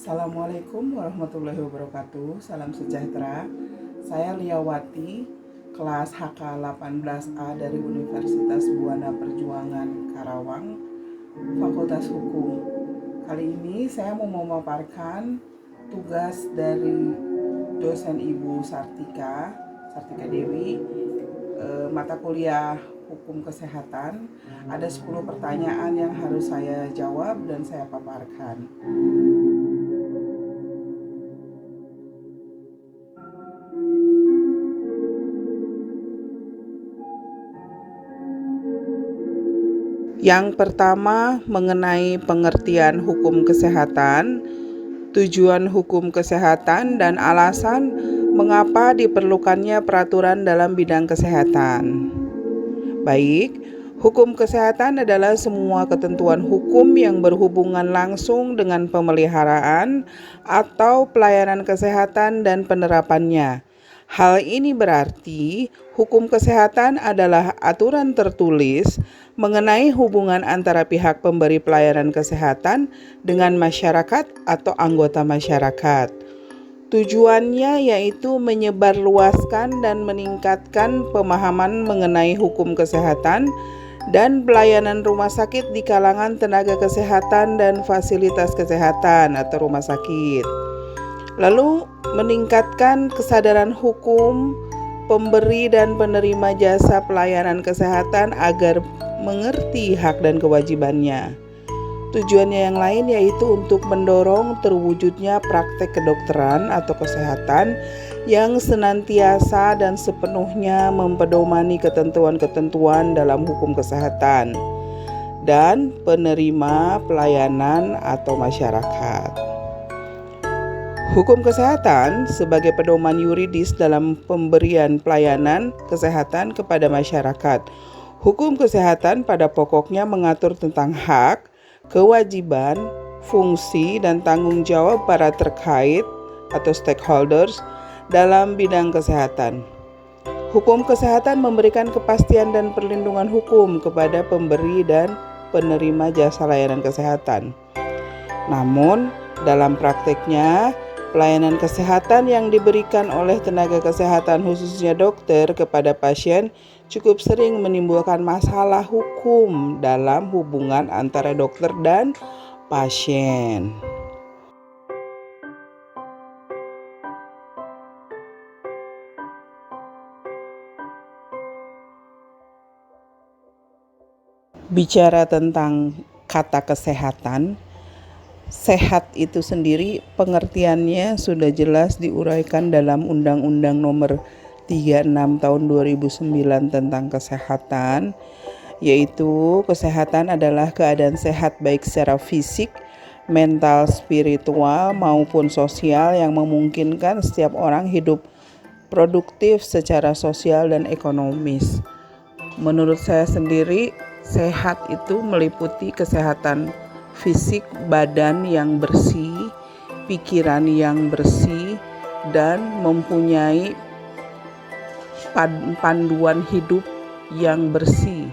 Assalamualaikum warahmatullahi wabarakatuh. Salam sejahtera. Saya Liawati, kelas HK 18A dari Universitas Buana Perjuangan Karawang, Fakultas Hukum. Kali ini saya mau memaparkan tugas dari dosen Ibu Sartika Dewi, mata kuliah Hukum Kesehatan. Ada 10 pertanyaan yang harus saya jawab dan saya paparkan. Yang pertama mengenai pengertian hukum kesehatan, tujuan hukum kesehatan, dan alasan mengapa diperlukannya peraturan dalam bidang kesehatan. Baik, hukum kesehatan adalah semua ketentuan hukum yang berhubungan langsung dengan pemeliharaan atau pelayanan kesehatan dan penerapannya. Hal ini berarti hukum kesehatan adalah aturan tertulis mengenai hubungan antara pihak pemberi pelayanan kesehatan dengan masyarakat atau anggota masyarakat. Tujuannya yaitu menyebarluaskan dan meningkatkan pemahaman mengenai hukum kesehatan dan pelayanan rumah sakit di kalangan tenaga kesehatan dan fasilitas kesehatan atau rumah sakit. Lalu meningkatkan kesadaran hukum pemberi dan penerima jasa pelayanan kesehatan agar mengerti hak dan kewajibannya. Tujuannya yang lain yaitu untuk mendorong terwujudnya praktek kedokteran atau kesehatan yang senantiasa dan sepenuhnya mempedomani ketentuan-ketentuan dalam hukum kesehatan dan penerima pelayanan atau masyarakat. Hukum kesehatan sebagai pedoman yuridis dalam pemberian pelayanan kesehatan kepada masyarakat. Hukum kesehatan pada pokoknya mengatur tentang hak, kewajiban, fungsi, dan tanggung jawab para terkait atau stakeholders dalam bidang kesehatan. Hukum kesehatan memberikan kepastian dan perlindungan hukum kepada pemberi dan penerima jasa layanan kesehatan. Namun, dalam prakteknya, pelayanan kesehatan yang diberikan oleh tenaga kesehatan khususnya dokter kepada pasien cukup sering menimbulkan masalah hukum dalam hubungan antara dokter dan pasien. Bicara tentang kata kesehatan, sehat itu sendiri pengertiannya sudah jelas diuraikan dalam Undang-Undang Nomor 36 Tahun 2009 tentang kesehatan, yaitu kesehatan adalah keadaan sehat baik secara fisik, mental, spiritual maupun sosial yang memungkinkan setiap orang hidup produktif secara sosial dan ekonomis. Menurut saya sendiri, sehat itu meliputi kesehatan fisik, badan yang bersih, pikiran yang bersih, dan mempunyai panduan hidup yang bersih.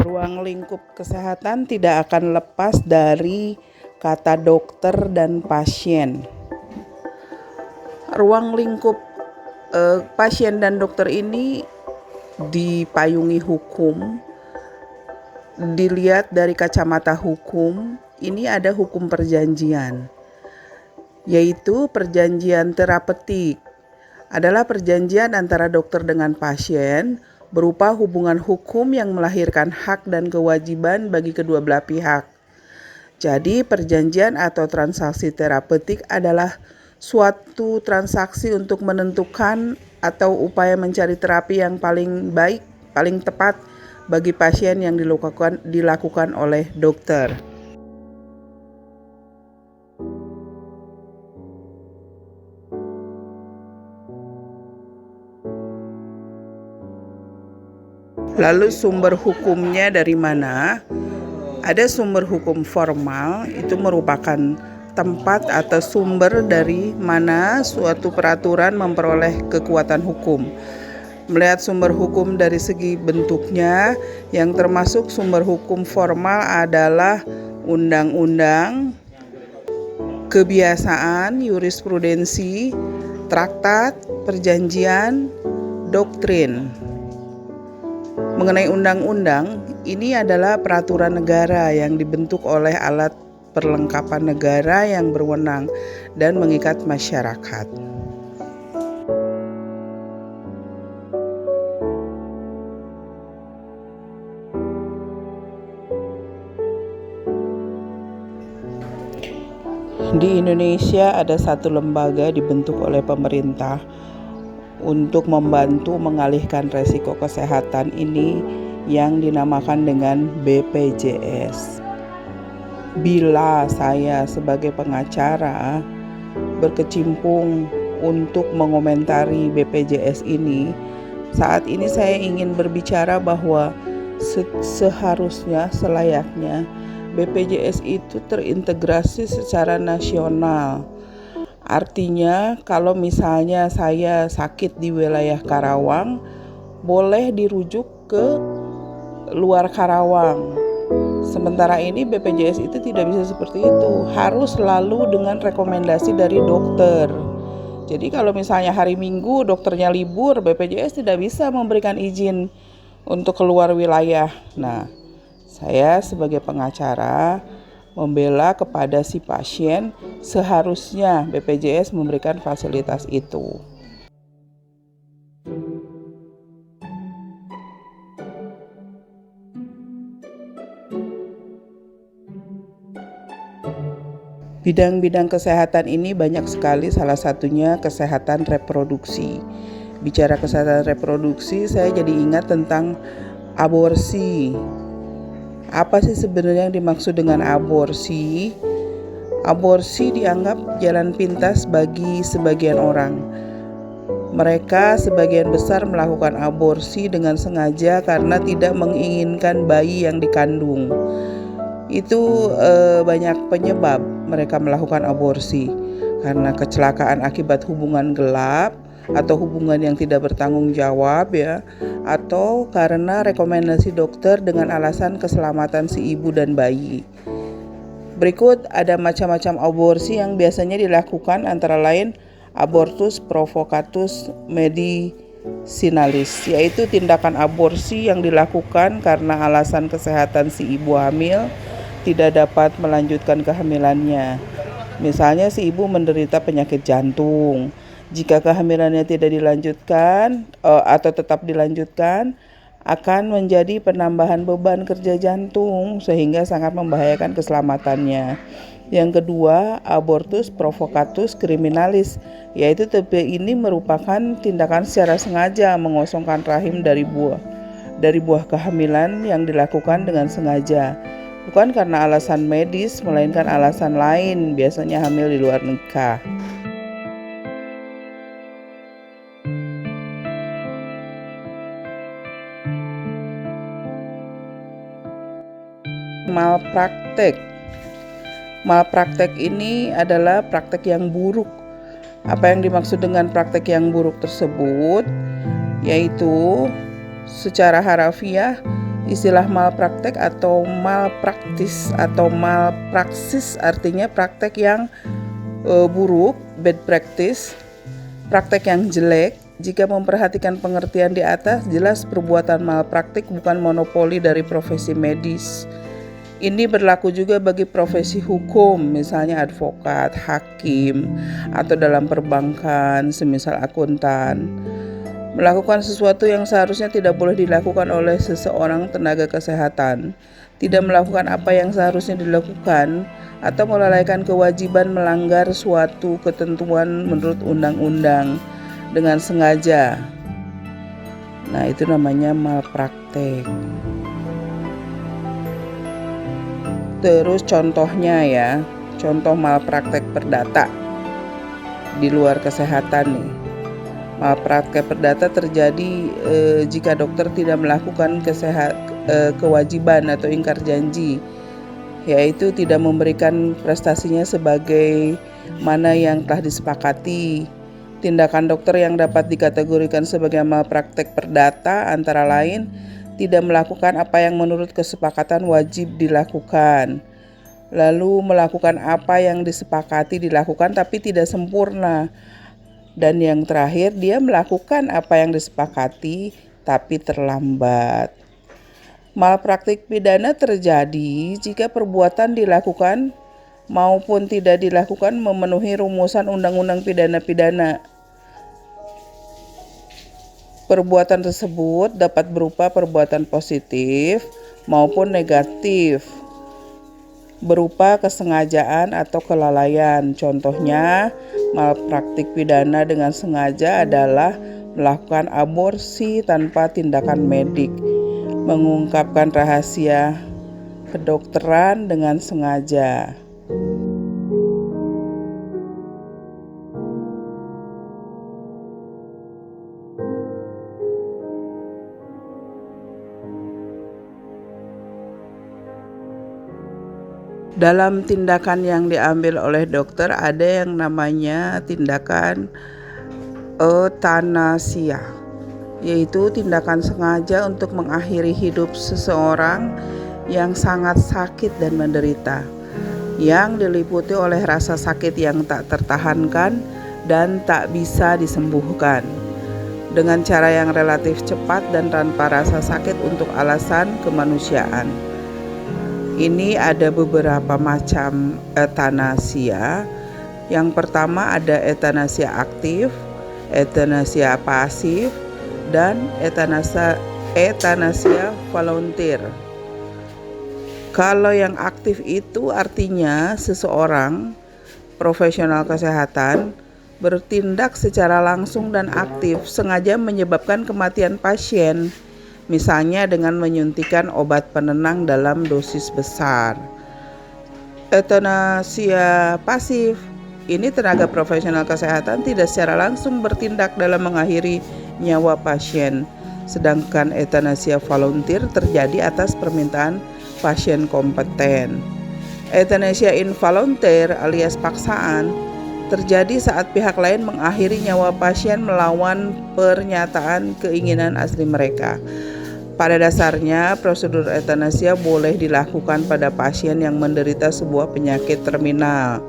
Ruang lingkup kesehatan tidak akan lepas dari kata dokter dan pasien. Ruang lingkup pasien dan dokter ini dipayungi hukum. Dilihat dari kacamata hukum, ini ada hukum perjanjian, yaitu perjanjian terapeutik. Adalah perjanjian antara dokter dengan pasien berupa hubungan hukum yang melahirkan hak dan kewajiban bagi kedua belah pihak. Jadi perjanjian atau transaksi terapeutik adalah suatu transaksi untuk menentukan atau upaya mencari terapi yang paling baik, paling tepat bagi pasien yang dilakukan oleh dokter. Lalu sumber hukumnya dari mana? Ada sumber hukum formal, itu merupakan tempat atau sumber dari mana suatu peraturan memperoleh kekuatan hukum. Melihat sumber hukum dari segi bentuknya, yang termasuk sumber hukum formal adalah undang-undang, kebiasaan, jurisprudensi, traktat, perjanjian, doktrin. Mengenai undang-undang, ini adalah peraturan negara yang dibentuk oleh alat perlengkapan negara yang berwenang dan mengikat masyarakat. Di Indonesia ada satu lembaga dibentuk oleh pemerintah untuk membantu mengalihkan resiko kesehatan ini yang dinamakan dengan BPJS. Bila saya sebagai pengacara berkecimpung untuk mengomentari BPJS ini, saat ini saya ingin berbicara bahwa selayaknya BPJS itu terintegrasi secara nasional. Artinya kalau misalnya saya sakit di wilayah Karawang, boleh dirujuk ke luar Karawang. Sementara ini BPJS itu tidak bisa seperti itu, harus selalu dengan rekomendasi dari dokter. Jadi kalau misalnya hari Minggu dokternya libur, BPJS tidak bisa memberikan izin untuk keluar wilayah. Nah, saya sebagai pengacara membela kepada si pasien, seharusnya BPJS memberikan fasilitas itu. Bidang-bidang kesehatan ini banyak sekali, salah satunya kesehatan reproduksi. Bicara kesehatan reproduksi, saya jadi ingat tentang aborsi. Apa sih sebenarnya yang dimaksud dengan aborsi? Aborsi dianggap jalan pintas bagi sebagian orang. Mereka sebagian besar melakukan aborsi dengan sengaja karena tidak menginginkan bayi yang dikandung. Itu banyak penyebab mereka melakukan aborsi, karena kecelakaan akibat hubungan gelap atau hubungan yang tidak bertanggung jawab ya, atau karena rekomendasi dokter dengan alasan keselamatan si ibu dan bayi. Berikut ada macam-macam aborsi yang biasanya dilakukan, antara lain abortus provocatus medicinalis, yaitu tindakan aborsi yang dilakukan karena alasan kesehatan si ibu hamil tidak dapat melanjutkan kehamilannya. Misalnya si ibu menderita penyakit jantung. Jika kehamilannya tidak dilanjutkan atau tetap dilanjutkan, akan menjadi penambahan beban kerja jantung sehingga sangat membahayakan keselamatannya. Yang kedua, abortus provocatus criminalis, yaitu TB ini merupakan tindakan secara sengaja mengosongkan rahim dari buah kehamilan yang dilakukan dengan sengaja, bukan karena alasan medis melainkan alasan lain, biasanya hamil di luar nikah. Malpraktek ini adalah praktek yang buruk. Apa yang dimaksud dengan praktek yang buruk tersebut? Yaitu secara harafiah istilah malpraktek atau malpraktis atau malpraksis artinya praktek yang buruk, bad practice, praktek yang jelek. Jika memperhatikan pengertian di atas, jelas perbuatan malpraktik bukan monopoli dari profesi medis. Ini berlaku juga bagi profesi hukum, misalnya advokat, hakim, atau dalam perbankan, semisal akuntan. Melakukan sesuatu yang seharusnya tidak boleh dilakukan oleh seseorang tenaga kesehatan, tidak melakukan apa yang seharusnya dilakukan, atau melalaikan kewajiban melanggar suatu ketentuan menurut undang-undang dengan sengaja. Nah, itu namanya malpraktek. Terus contohnya ya, contoh malpraktek perdata di luar kesehatan nih. Malpraktek perdata terjadi jika dokter tidak melakukan kewajiban atau ingkar janji yaitu tidak memberikan prestasinya sebagai mana yang telah disepakati. Tindakan dokter yang dapat dikategorikan sebagai malpraktek perdata antara lain tidak melakukan apa yang menurut kesepakatan wajib dilakukan, lalu melakukan apa yang disepakati dilakukan tapi tidak sempurna, dan yang terakhir dia melakukan apa yang disepakati tapi terlambat. Malpraktik pidana terjadi jika perbuatan dilakukan maupun tidak dilakukan memenuhi rumusan Undang-Undang Pidana. Perbuatan tersebut dapat berupa perbuatan positif maupun negatif, berupa kesengajaan atau kelalaian. Contohnya, malpraktik pidana dengan sengaja adalah melakukan aborsi tanpa tindakan medik, mengungkapkan rahasia kedokteran dengan sengaja. Dalam tindakan yang diambil oleh dokter ada yang namanya tindakan euthanasia, yaitu tindakan sengaja untuk mengakhiri hidup seseorang yang sangat sakit dan menderita, yang diliputi oleh rasa sakit yang tak tertahankan dan tak bisa disembuhkan, dengan cara yang relatif cepat dan tanpa rasa sakit untuk alasan kemanusiaan. Ini ada beberapa macam euthanasia. Yang pertama ada euthanasia aktif, euthanasia pasif, dan euthanasia volunteer. Kalau yang aktif itu artinya seseorang profesional kesehatan bertindak secara langsung dan aktif sengaja menyebabkan kematian pasien, misalnya dengan menyuntikkan obat penenang dalam dosis besar. Euthanasia pasif, ini tenaga profesional kesehatan tidak secara langsung bertindak dalam mengakhiri nyawa pasien, sedangkan euthanasia volunteer terjadi atas permintaan pasien kompeten. Euthanasia involunteer alias paksaan terjadi saat pihak lain mengakhiri nyawa pasien melawan pernyataan keinginan asli mereka. Pada dasarnya, prosedur euthanasia boleh dilakukan pada pasien yang menderita sebuah penyakit terminal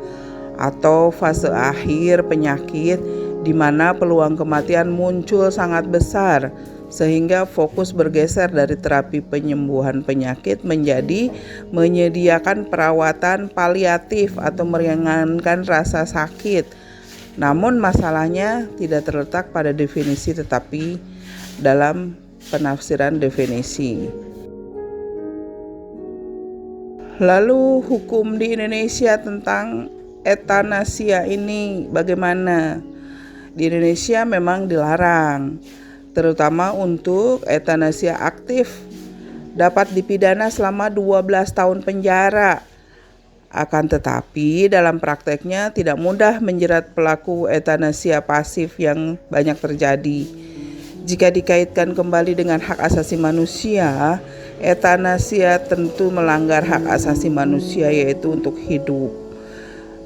atau fase akhir penyakit di mana peluang kematian muncul sangat besar, sehingga fokus bergeser dari terapi penyembuhan penyakit menjadi menyediakan perawatan paliatif atau meringankan rasa sakit. Namun masalahnya tidak terletak pada definisi tetapi dalam penafsiran definisi. Lalu hukum di Indonesia tentang euthanasia ini bagaimana? Di Indonesia memang dilarang, terutama untuk euthanasia aktif, dapat dipidana selama 12 tahun penjara. Akan tetapi dalam prakteknya tidak mudah menjerat pelaku euthanasia pasif yang banyak terjadi. Jika dikaitkan kembali dengan hak asasi manusia, euthanasia tentu melanggar hak asasi manusia, yaitu untuk hidup.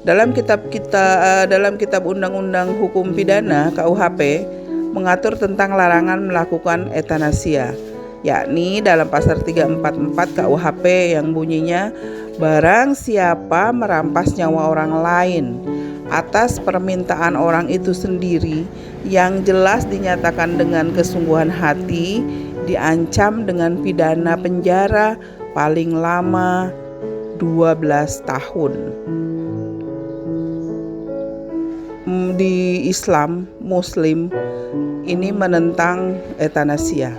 Dalam kitab Undang-Undang Hukum Pidana (KUHP) mengatur tentang larangan melakukan euthanasia, yakni dalam pasal 344 KUHP yang bunyinya, barang siapa merampas nyawa orang lain atas permintaan orang itu sendiri yang jelas dinyatakan dengan kesungguhan hati, diancam dengan pidana penjara paling lama 12 tahun. Di Islam, Muslim ini menentang euthanasia.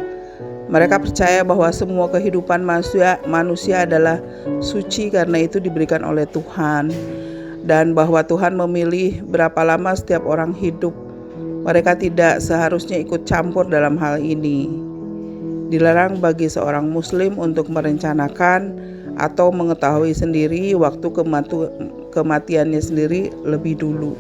Mereka percaya bahwa semua kehidupan manusia adalah suci karena itu diberikan oleh Tuhan, dan bahwa Tuhan memilih berapa lama setiap orang hidup. Mereka tidak seharusnya ikut campur dalam hal ini. Dilarang bagi seorang Muslim untuk merencanakan atau mengetahui sendiri waktu kematiannya sendiri lebih dulu.